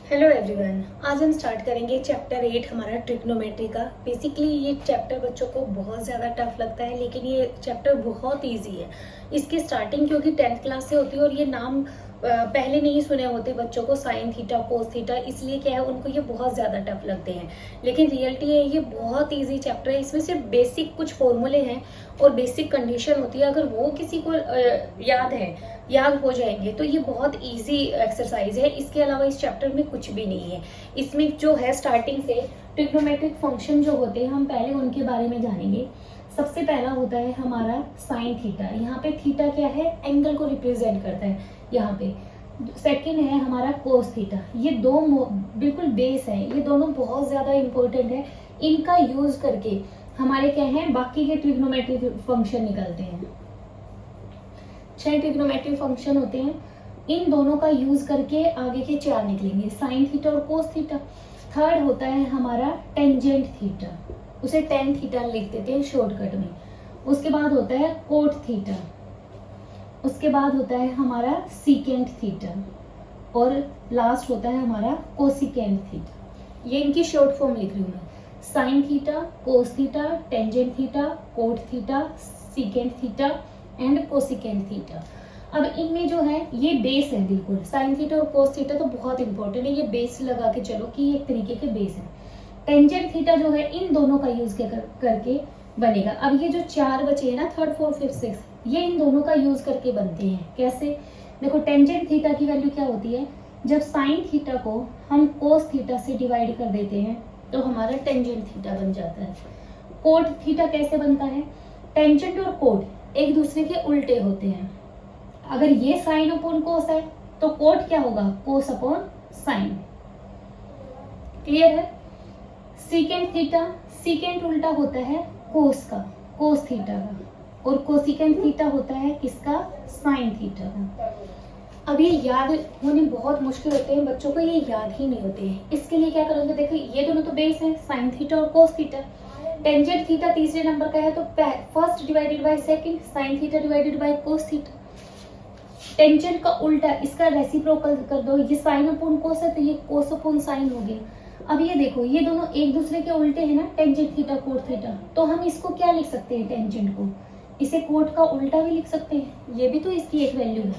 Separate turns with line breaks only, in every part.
Hello everyone, आज हम start करेंगे चैप्टर 8 हमारा ट्रिग्नोमेट्री का। बेसिकली ये चैप्टर बच्चों को बहुत ज़्यादा टफ लगता है, लेकिन ये चैप्टर बहुत इजी है। इसकी स्टार्टिंग क्योंकि 10th क्लास से होती है और ये नाम पहले नहीं सुने होते बच्चों को, साइन थीटा कोस थीटा, इसलिए क्या है उनको ये बहुत ज़्यादा टफ लगते हैं। लेकिन रियलिटी है ये बहुत ईजी चैप्टर है। इसमें सिर्फ बेसिक कुछ फॉर्मूले हैं और बेसिक कंडीशन होती है, अगर वो किसी को याद हो जाएंगे तो ये बहुत इजी एक्सरसाइज है। इसके अलावा इस चैप्टर में कुछ भी नहीं है। इसमें जो है स्टार्टिंग से ट्रिग्नोमेट्रिक फंक्शन जो होते हैं हम पहले उनके बारे में जानेंगे। सबसे पहला होता है हमारा साइन थीटा। यहाँ पे थीटा क्या है, एंगल को रिप्रेजेंट करता है यहाँ पे। सेकंड है हमारा कोस थीटा। ये दो बिल्कुल बेस है, ये दोनों बहुत ज्यादा इंपॉर्टेंट है। इनका यूज करके हमारे क्या है बाकी के ट्रिग्नोमेट्रिक फंक्शन निकलते हैं। 6 ट्रिग्नोमेट्रिक फंक्शन होते हैं, इन दोनों का यूज करके आगे के 4 निकलेंगे, साइन थीटा और कोस थीटा। थर्ड होता है हमारा टेंजेंट थीटा, उसे टेन थीटा लिख देते हैं शॉर्टकट में। उसके बाद होता है कोट थीटा, उसके बाद होता है हमारा सीकेंट थीटा और लास्ट होता है हमारा कोसिकेंट थीटा। ये इनकी शॉर्ट फॉर्म लिख रही हूँ मैं, sine theta, cos theta, tangent theta, cot theta, secant theta and cosecant theta. अब इनमें जो है ये बेस है, बिल्कुल साइन थीटा और कोस थीटा तो बहुत इंपॉर्टेंट है, ये बेस लगा के चलो कि ये एक तरीके के बेस है। टेंजेंट थीटा जो है इन दोनों का यूज करके बनेगा। अब ये जो 4 बचे हैं ना, थर्ड फोर्थ फिफ्थ सिक्स, ये इन दोनों का यूज करके बनते हैं। कैसे, देखो टेंजेंट थीटा की वैल्यू क्या होती है, जब साइन थीटा को हम कोस थीटा से डिवाइड कर देते हैं तो हमारा टेंजेंट थीटा बन जाता है। कोट थीटा कैसे बनता है, टेंजेंट और कोट एक दूसरे के उल्टे होते हैं। अगर ये साइन अपॉन कोस है तो कोट क्या होगा, कोस अपॉन साइन। क्लियर है। सीकेंट थीटा, सीकेंट उल्टा होता है कोस का, कोस थीटा का, और कोसिकेंट थीटा होता है किसका, साइन थीटा का। अब ये याद होने बहुत मुश्किल होते हैं बच्चों को, ये याद ही नहीं होते हैं। इसके लिए क्या करोगे, देखो ये दोनों तो बेस है, साइन थीटा और कोस थीटा। टेंजेंट थीटा तीसरे नंबर का है तो first divided by second, sine theta divided by cos theta. Tangent का उल्टा इसका रेसिप्रोकल कर दो, ये साइन अपॉन कोस है तो ये कोस अपॉन साइन हो गया। अब ये देखो ये दोनों एक दूसरे के उल्टे हैं ना, टेंजेंट थीटा कोट थीटा, तो हम इसको क्या लिख सकते हैं, टेंजेंट को इसे कोट का उल्टा भी लिख सकते हैं। ये भी तो इसकी एक वैल्यू है,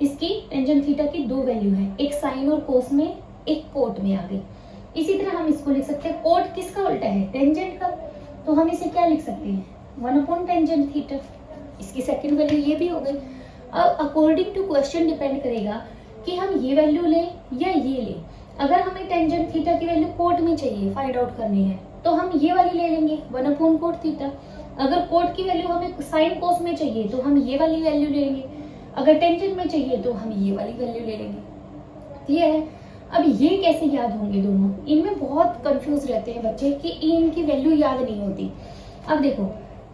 इसकी टेंजेंट थीटा की 2 वैल्यू है, एक साइन और कोस में, एक कोट में आ गई। इसी तरह हम इसको लिख सकते हैं, कोट किसका उल्टा है, टेंजेंट का, तो हम इसे क्या लिख सकते हैं, 1 अपॉन टेंजेंट थीटा। इसकी सेकंड वैल्यू ये भी हो गई। अब अकॉर्डिंग टू क्वेश्चन डिपेंड करेगा कि हम ये वैल्यू लें या ये लें। अगर हमें टेंजेंट थीटा की वैल्यू कोट में चाहिए, फाइंड आउट करनी है, तो हम ये वाली ले लेंगे 1 अपॉन कोट थीटा। अगर कोट की वैल्यू हमें साइन कोस में चाहिए तो हम ये वाली वैल्यू ले लेंगे। अगर टेंजेंट में चाहिए तो हम ये वाली वैल्यू ले लेंगे। क्लियर है। अब ये कैसे याद होंगे दोनों, इनमें बहुत कंफ्यूज रहते हैं बच्चे कि इनकी वैल्यू याद नहीं होती। अब देखो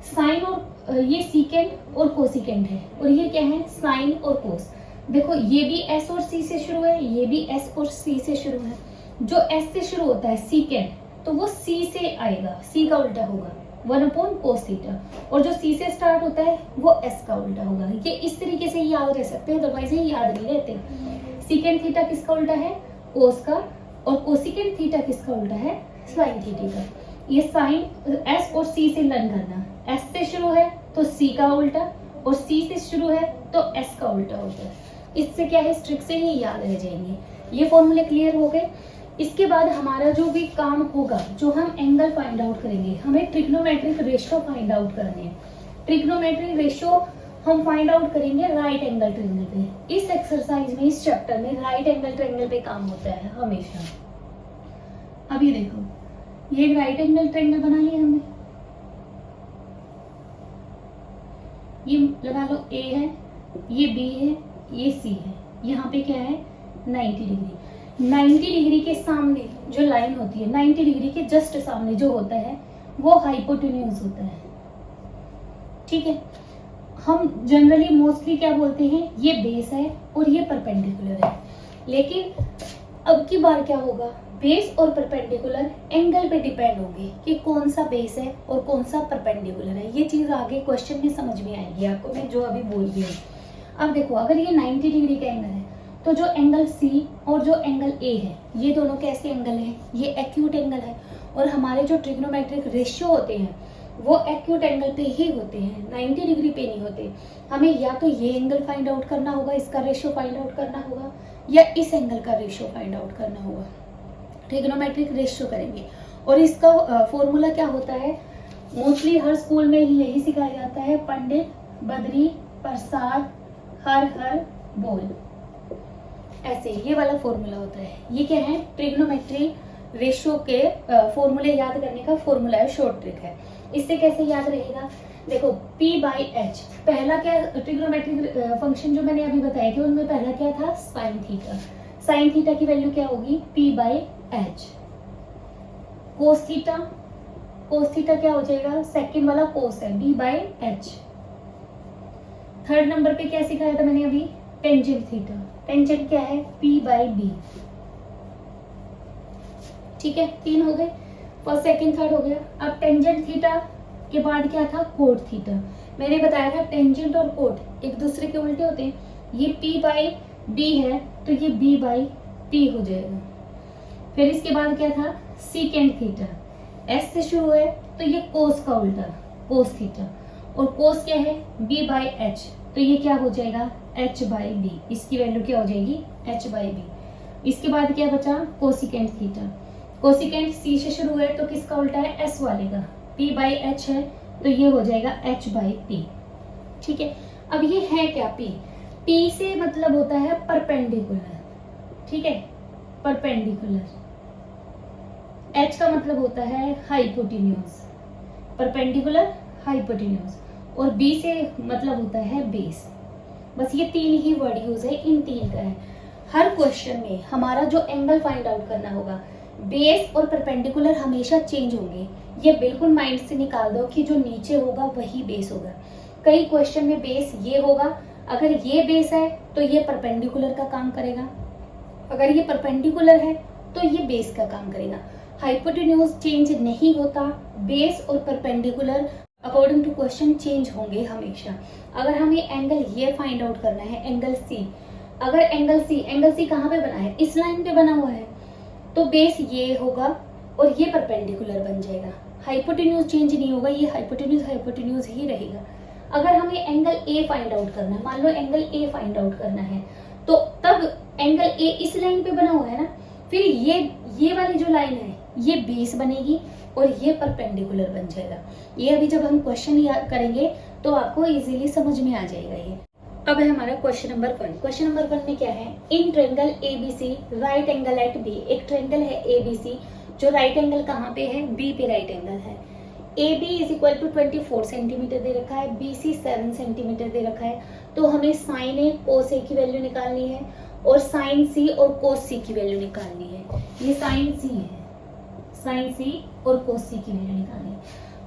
साइन और ये सीकेंट और कोसिकेंट है, और ये क्या है, साइन और कोस। देखो ये भी एस और सी से शुरू है, ये भी एस और सी से शुरू है। जो एस से शुरू होता है सीकेंट, तो वो सी से आएगा, सी का उल्टा होगा 1 अपॉन कोस थीटा, और जो सी से स्टार्ट होता है वो एस का उल्टा होगा। ये इस तरीके से याद रह सकते हैं, अदरवाइज ये याद नहीं रहते। सीकेंट थीटा किसका उल्टा है, कोस का, और कोसिकेंट थीटा किसका उल्टा है, साइन थीटा का। ये साइन एस और सी से लर्न करना, एस से शुरू है तो सी का उल्टा, और सी से शुरू है तो एस का उल्टा होता है। इससे क्या है, स्ट्रिक से ही याद रह जाएंगे। ये फॉर्मूले क्लियर हो गए। इसके बाद हमारा जो भी काम होगा, जो हम एंगल फाइंड आउट करेंगे, हमें ट्रिग्नोमेट्रिक रेशियो फाइंड आउट करने हैं। ट्रिग्नोमेट्रिक रेशियो हम फाइंड आउट करेंगे राइट एंगल ट्रायंगल पे। इस एक्सरसाइज में, इस चैप्टर में राइट एंगल ट्रायंगल पे काम होता है हमेशा। अब ये देखो, ये राइट एंगल ट्रायंगल बना लिया हमने, ये लगा लो ए है, ये बी है, ये सी है। यहाँ पे क्या है, 90 डिग्री। 90 डिग्री के सामने जो लाइन होती है, 90 डिग्री के जस्ट सामने जो होता है वो हाइपोटेन्यूज होता है। ठीक है। हम जनरली मोस्टली क्या बोलते हैं, ये बेस है और ये परपेंडिकुलर है। लेकिन अब की बार क्या होगा, बेस और परपेंडिकुलर एंगल पे डिपेंड होंगे कि कौन सा बेस है और कौन सा परपेंडिकुलर है। ये चीज आगे क्वेश्चन में समझ में आएगी आपको, मैं जो अभी बोल रही हूँ। अब देखो अगर ये 90 डिग्री का एंगल है तो जो एंगल सी और जो एंगल ए है, ये दोनों कैसे एंगल हैं? ये एक्यूट एंगल है। और हमारे जो ट्रिग्नोमेट्रिक रेशियो होते हैं वो एक्यूट एंगल पे ही होते हैं, 90 डिग्री पे नहीं होते। हमें या तो ये एंगल फाइंड आउट करना होगा, इसका रेशियो फाइंड आउट करना होगा, या इस एंगल का रेशियो फाइंड आउट करना होगा। ट्रिग्नोमेट्रिक रेशियो करेंगे। और इसका फॉर्मूला क्या होता है? मोस्टली हर स्कूल में ही यही सिखाया जाता है, पंडित बद्री प्रसाद हर हर बोल, ऐसे ये वाला फॉर्मूला होता है। ये क्या है? ट्रिग्नोमेट्री रेशियो के फॉर्मूले याद करने का फॉर्मूला है, शॉर्ट ट्रिक है। इससे कैसे याद रहेगा? देखो P/H, पहला क्या ट्रिग्नोमेट्रिक फंक्शन जो मैंने अभी बताए थे उनमें पहला क्या था? Sine theta. साइन थीटा की वैल्यू क्या होगी? P/H। Cos theta, cos theta क्या हो जाएगा? सेकंड वाला कोस है, B/H। थर्ड नंबर पे क्या सिखाया था मैंने अभी? Tangent theta. टेंजेंट क्या है? P/B। ठीक है, 3 हो गए, फर्स्ट सेकंड थर्ड हो गया। अब टेंजेंट थीटा के बाद क्या था? Cot theta. मैंने बताया था टेंजेंट और कोट एक दूसरे के उल्टे होते हैं। ये P/B है तो ये B/T हो जाएगा। फिर इसके बाद क्या था? सीकेंट थीटा, S से शुरू है तो ये कोस का उल्टा, कोस थीटा। और कोस क्या है? B/H, तो ये क्या हो जाएगा? H/B। इसकी वैल्यू क्या हो जाएगी? H/B। इसके बाद क्या बचा? Cosecant theta. कोसिकेंट C से शुरू है तो किसका उल्टा है? S वाले का। P/H है तो ये हो जाएगा H/P। ठीक है, अब ये है क्या? P से मतलब होता है परपेंडिकुलर। ठीक है, परपेंडिकुलर। H का मतलब होता है हाइपोटेन्यूज, परपेंडिकुलर हाइपोटेन्यूज। और B से मतलब होता है बेस। बस ये 3 ही वर्ड यूज है, इन 3 का है। हर क्वेश्चन में हमारा जो एंगल फाइंड आउट करना होगा, बेस और परपेंडिकुलर हमेशा चेंज होंगे। ये बिल्कुल माइंड से निकाल दो कि जो नीचे होगा वही बेस होगा। कई क्वेश्चन में बेस ये होगा, अगर ये बेस है तो ये परपेंडिकुलर का काम करेगा, अगर ये परपेंडिकुलर है तो ये बेस का काम करेगा। हाइपोटेन्यूज चेंज नहीं होता, बेस और perpendicular according to question change होंगे हमेशा। अगर हमें एंगल ये फाइंड आउट करना है, एंगल सी, अगर एंगल सी कहाँ पे बना है? इस लाइन पे बना हुआ है, तो बेस ये होगा और ये परपेंडिकुलर बन जाएगा। हाइपोटेन्यूज चेंज नहीं होगा, ये हाइपोटेन्यूज ही रहेगा। अगर हमें एंगल ए फाइंड आउट करना है, मान लो एंगल ए फाइंड आउट करना है, तो तब एंगल ए इस लाइन पे बना हुआ है ना, फिर ये वाली जो लाइन है ये बेस बनेगी और ये परपेंडिकुलर बन जाएगा। ये अभी जब हम क्वेश्चन करेंगे तो आपको इजीली समझ में आ जाएगा ये। अब है हमारा क्वेश्चन नंबर 1। क्वेश्चन नंबर 1 में क्या है? In triangle ABC right angle at B। एक ट्रायंगल है ABC जो राइट एंगल कहाँ पे है? B पे राइट एंगल है। AB is equal to 24 centimetre दे रखा है, BC 7 सेंटीमीटर दे रखा है। तो हमें साइन A कोस A की वैल्यू निकालनी है और साइन C और कोस C की वैल्यू निकालनी है। ये साइन C है, साइन C और कोस C की वैल्यू निकालनी है।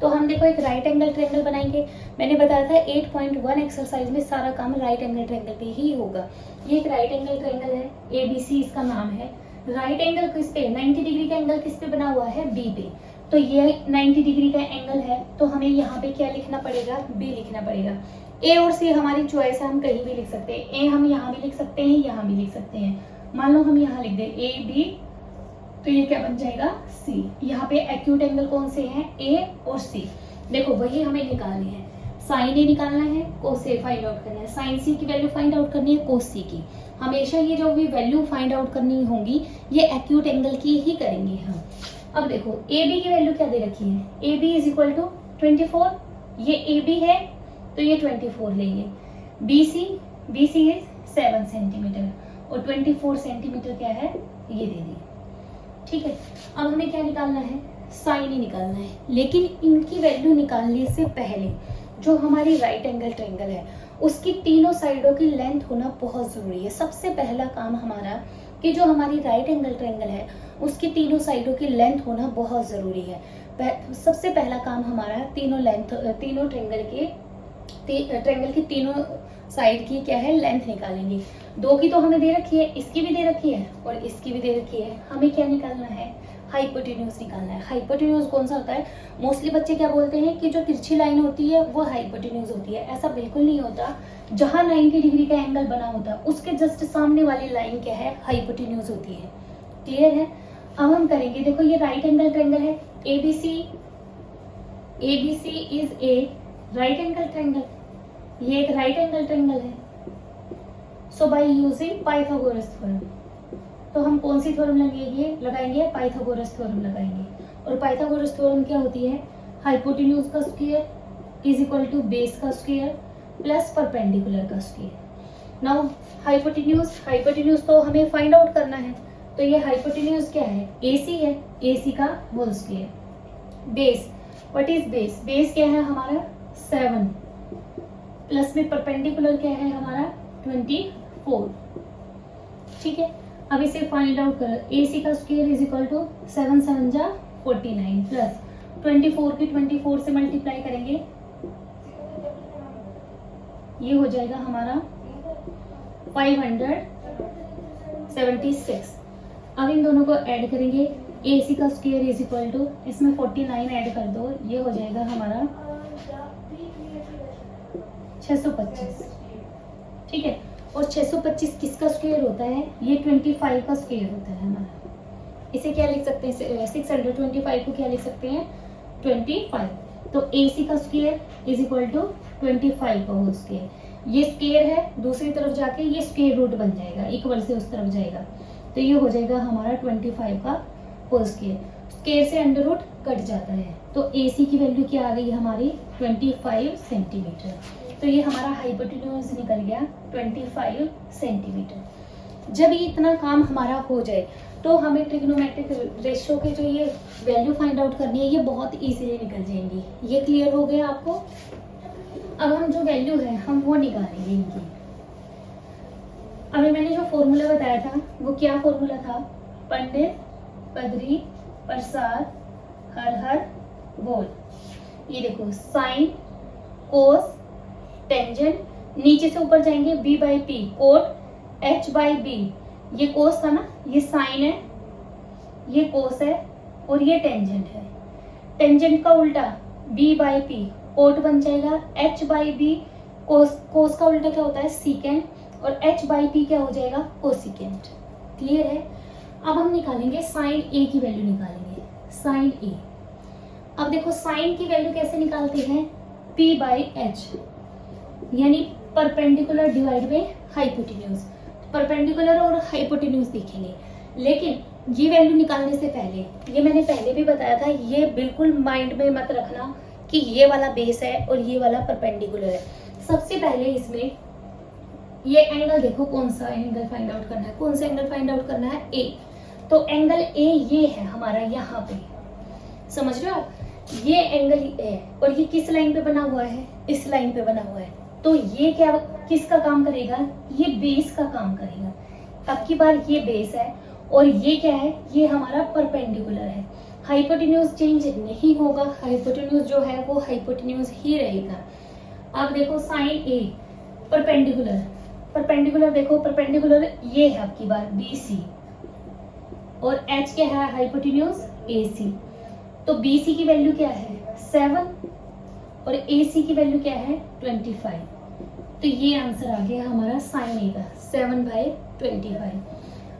तो हम देखो एक राइट एंगल ट्रायंगल बनाएंगे। मैंने बताया था 8.1 एक्सरसाइज में सारा काम राइट एंगल ट्रायंगल पे ही होगा। ये एक राइट एंगल ट्रायंगल है, ABC इसका नाम है। राइट एंगल किस पे? 90 डिग्री का एंगल किस पे बना हुआ है? B पे। तो ये 90 डिग्री का एंगल है, तो हमें यहाँ पे क्या लिखना पड़ेगा? B लिखना पड़ेगा। A और C हमारी चॉइस है, हम कहीं भी लिख सकते हैं। A हम यहाँ भी लिख सकते हैं, यहाँ भी लिख सकते हैं। मान लो हम यहाँ लिख दें AB, तो ये क्या बन जाएगा? C। यहाँ पे एक्यूट एंगल कौन से हैं? A और C। देखो वही हमें निकालनी है, साइन A निकालना है, कोस A फाइंड आउट करना है, साइन C की वैल्यू फाइंड आउट करनी है, कोस C की। हमेशा ये जो भी वैल्यू फाइंड आउट करनी होंगी ये एक्यूट एंगल की ही करेंगे हम। अब देखो AB की वैल्यू क्या दे रखी है? AB is equal to 24। ये AB है तो ये 24 लेंगे। BC इज 7 सेंटीमीटर और 24 सेंटीमीटर क्या है? ये दे दी। ठीक है, अब हमें क्या निकालना है? साइन ही निकालना है। लेकिन इनकी वैल्यू निकालने से पहले जो हमारी राइट एंगल ट्रायंगल है उसकी तीनों साइडों की लेंथ होना बहुत जरूरी है। सबसे पहला काम हमारा कि जो हमारी राइट एंगल ट्रायंगल है उसकी तीनों साइडों की लेंथ होना बहुत जरूरी है। सबसे पहला काम हमारा तीनों ट्रायंगल की तीनों साइड की क्या है लेंथ निकालेंगे। 2 की तो हमें दे रखी है, इसकी भी दे रखी है और इसकी भी दे रखी है। हमें क्या निकालना है, हाइपोटेन्यूज निकालना है। हाइपोटेन्यूज कौन सा होता है, मोस्टली बच्चे क्या बोलते हैं कि जो तिरछी लाइन होती है वो हाइपोटेन्यूज होती है। ऐसा बिल्कुल नहीं होता। जहां 90 डिग्री का एंगल बना होता है उसके जस्ट सामने वाली लाइन क्या है, हाइपोटेन्यूज होती है। क्लियर है। अब हम करेंगे, देखो ये राइट एंगल ट्रायंगल है, ABC is a right angle triangle, ये एक राइट एंगल ट्रायंगल है। So by using Pythagoras theorem, तो हम कौन सी थ्योरम लगाएंगे, पाइथागोरस थ्योरम लगाएंगे। और पाइथागोरस थ्योरम क्या होती है, हाइपोटेन्यूज का square is equal to base का स्क्वायर प्लस परपेंडिकुलर का स्क्वायर। नाउ हाइपोटेन्यूज तो हमें फाइंड आउट करना है, तो ये हाइपोटेन्यूज क्या है, AC है, AC का whole square. Base, what is base, base क्या है हमारा 7 प्लस में परपेंडिकुलर क्या है हमारा 24। ठीक है, अब इसे फाइंड आउट कर, AC का स्क्वायर इज इक्वल टू 7 7 जा 49 प्लस 24 की 24 से मल्टीप्लाई करेंगे, ये हो जाएगा हमारा 576। अब इन दोनों को ऐड करेंगे, AC का स्क्वायर इज इक्वल टू, इसमें 49 ऐड कर दो, ये हो जाएगा हमारा 625। ठीक है, और 625 किसका स्क्वायर होता है, ये 25 का स्क्वायर होता है हमारा। इसे क्या लिख सकते हैं, 625 को क्या लिख सकते हैं 25। तो AC का स्क्वायर इज इक्वल टू 25 का होल स्क्वायर। ये स्क्वायर है, दूसरी तरफ जाके ये स्क्वायर रूट बन जाएगा, इक्वल से उस तरफ जाएगा, तो ये हो जाएगा हमारा 25 का होल स्क्वायर। स्क्वायर से अंडर रूट कट जाता है, तो AC की वैल्यू क्या आ गई हमारी 25 सेंटीमीटर। तो ये हमारा हाइपोटेन्यूज निकल गया 25 सेंटीमीटर। जब ये इतना काम हमारा हो जाए तो हमें ट्रिग्नोमेट्रिक रेशियो के जो ये वैल्यू फाइंड आउट करनी है ये बहुत इजीली निकल जाएंगी। ये क्लियर हो गया आपको। अब हम जो वैल्यू है हम वो निकालेंगे इनकी। अभी मैंने जो फॉर्मूला बताया था वो क्या फॉर्मूला था, पंडित पदरी प्रसाद हर हर बोल। ये देखो साइन कोस टेंजेंट, नीचे से ऊपर जाएंगे b by P, cot h by B. ये कोस था ना, ये साइन है, ये कोस है और ये टेंजेंट है। टेंजेंट का उल्टा b बाई पी, कोट बन जाएगा h बाई बी। कोस का उल्टा क्या होता है सीकेंट, और h बाई पी क्या हो जाएगा कोसिकेंट। क्लियर है। अब हम निकालेंगे साइन a की वैल्यू निकालेंगे, साइन a। अब देखो साइन की वैल्यू कैसे निकालते हैं, p बाई h, यानी परपेंडिकुलर डिवाइड में हाइपोटेन्यूज। परपेंडिकुलर और हाइपोटेन्यूज देखेंगे, लेकिन ये वैल्यू निकालने से पहले, ये मैंने पहले भी बताया था, ये बिल्कुल माइंड में मत रखना कि ये वाला बेस है और ये वाला परपेंडिकुलर है। सबसे पहले इसमें ये एंगल देखो, कौन सा एंगल फाइंड आउट करना है, कौन सा एंगल फाइंड आउट करना है ए। तो एंगल ए ये है हमारा, यहाँ पे समझ रहे हो आप, ये एंगल है और ये किस लाइन पे बना हुआ है, इस लाइन पे बना हुआ है। तो ये क्या किसका काम करेगा, ये बेस का काम करेगा। अब की बार ये बेस है और ये क्या है, ये हमारा परपेंडिकुलर है। हाइपोटेन्यूज चेंज नहीं होगा, हाइपोटेन्यूज जो है वो हाइपोटेन्यूज ही रहेगा। अब देखो साइन ए परपेंडिकुलर, परपेंडिकुलर देखो, परपेंडिकुलर ये है आपकी बार BC और H क्या है हाइपोटेन्यूज AC। तो BC की वैल्यू क्या है 7 और AC की वैल्यू क्या है 25। तो ये आंसर आ गया हमारा साइन ए का 7/25।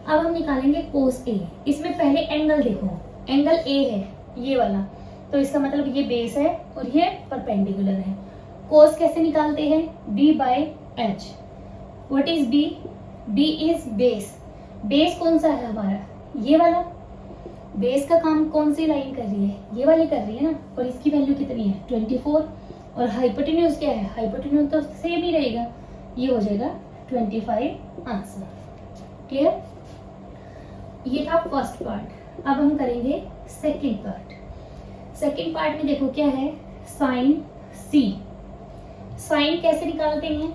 अब हम निकालेंगे कोस A। इसमें पहले एंगल देखो, एंगल A है ये वाला, तो इसका मतलब ये बेस है और ये परपेंडिकुलर है। कोस कैसे निकालते हैं, B by H। What is B, B is base. Base कौन सा है हमारा, ये वाला। बेस का काम कौन सी लाइन कर रही है, ये वाली कर रही है ना, और इसकी वैल्यू कितनी है 24। और हाइपोटेन्यूज क्या है, हाइपोटेन्यूज तो सेम ही रहेगा, ये हो जाएगा 25 आंसर। क्लियर। ये था फर्स्ट पार्ट। अब हम करेंगे सेकंड पार्ट। सेकंड पार्ट में देखो क्या है, साइन C। साइन कैसे निकालते हैं,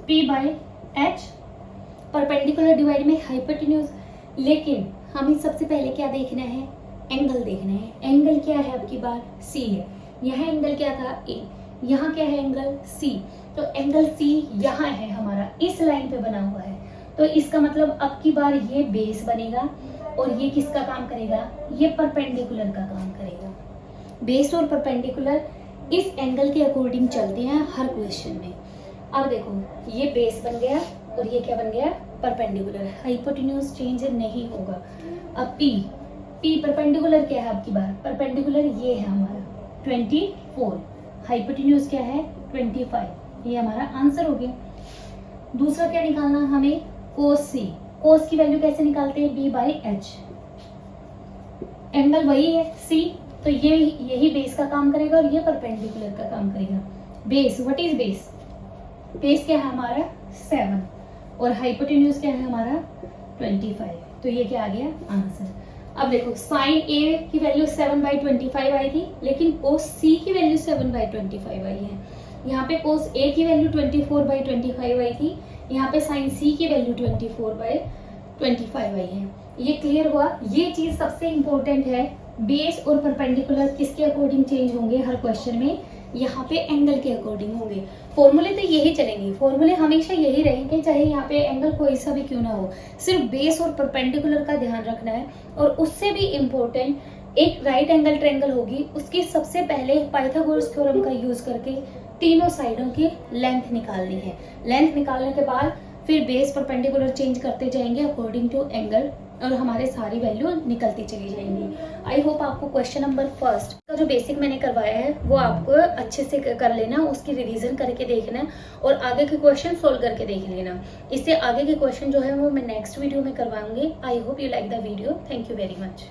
P by H, perpendicular divide में हाइपोटेन्यूज। लेकिन हमें सबसे पहले क्या देखना है, एंगल देखना है। एंगल क्या है आपकी बार C है, यहाँ एंगल क्या था A, यहाँ क्या है एंगल C। तो एंगल सी यहाँ है हमारा, इस लाइन पे बना हुआ है, तो इसका मतलब अब की बार ये बेस बनेगा और ये किसका काम करेगा, ये परपेंडिकुलर का काम करेगा। बेस और परपेंडिकुलर इस एंगल के अकॉर्डिंग चलते हैं हर क्वेश्चन में। अब देखो ये बेस बन गया और ये क्या बन गया, परपेंडिकुलर। हाइपोटेन्यूज चेंज नहीं होगा। अब पी परपेंडिकुलर क्या है, अब की बार परपेंडिकुलर ये है हमारा 24, हाइपोटेन्यूज क्या है 25, ये हमारा आंसर हो गया। दूसरा क्या निकालना हमें, कोस सी। कोस की वैल्यू कैसे निकालते हैं, b/h। एंगल वही है सी, तो ये यही बेस का काम करेगा और ये परपेंडिकुलर का काम करेगा। Base, what is base, base क्या है हमारा 7 और हाइपोटेन्यूज क्या है हमारा 25, तो ये क्या आ गया आंसर। अब देखो साइन ए की वैल्यू 7/25 आई थी, लेकिन कोस सी की वैल्यू 7/25 आई है। यहाँ पे कोस ए की वैल्यू 24/25 आई थी, यहाँ पे साइन सी की वैल्यू 24/25 आई है। ये क्लियर हुआ। ये चीज सबसे इंपॉर्टेंट है, बेस और परपेंडिकुलर किसके अकॉर्डिंग चेंज होंगे हर क्वेश्चन में, यहाँ पे एंगल के अकॉर्डिंग होंगे। फॉर्मूले तो यही चलेंगे, फॉर्मूले हमेशा यही रहेंगे, चाहे यहाँ पे एंगल कोई सा भी क्यों ना हो, सिर्फ बेस और परपेंडिकुलर का ध्यान रखना है। और उससे भी इम्पोर्टेंट एक राइट एंगल ट्रायंगल होगी, उसकी सबसे पहले पाइथागोरस थ्योरम का यूज करके तीनों साइडों की लेंथ निकालनी है। लेंथ निकालने के बाद फिर बेस परपेंडिकुलर चेंज करते जाएंगे अकॉर्डिंग टू एंगल, और हमारे सारी वैल्यू निकलती चली जाएंगी। आई होप आपको क्वेश्चन नंबर 1 का जो बेसिक मैंने करवाया है वो आपको अच्छे से कर लेना, उसकी रिवीजन करके देखना और आगे के क्वेश्चन सोल्व करके देख लेना। इससे आगे के क्वेश्चन जो है वो मैं नेक्स्ट वीडियो में करवाऊंगी। I hope you like the video. Thank you very much.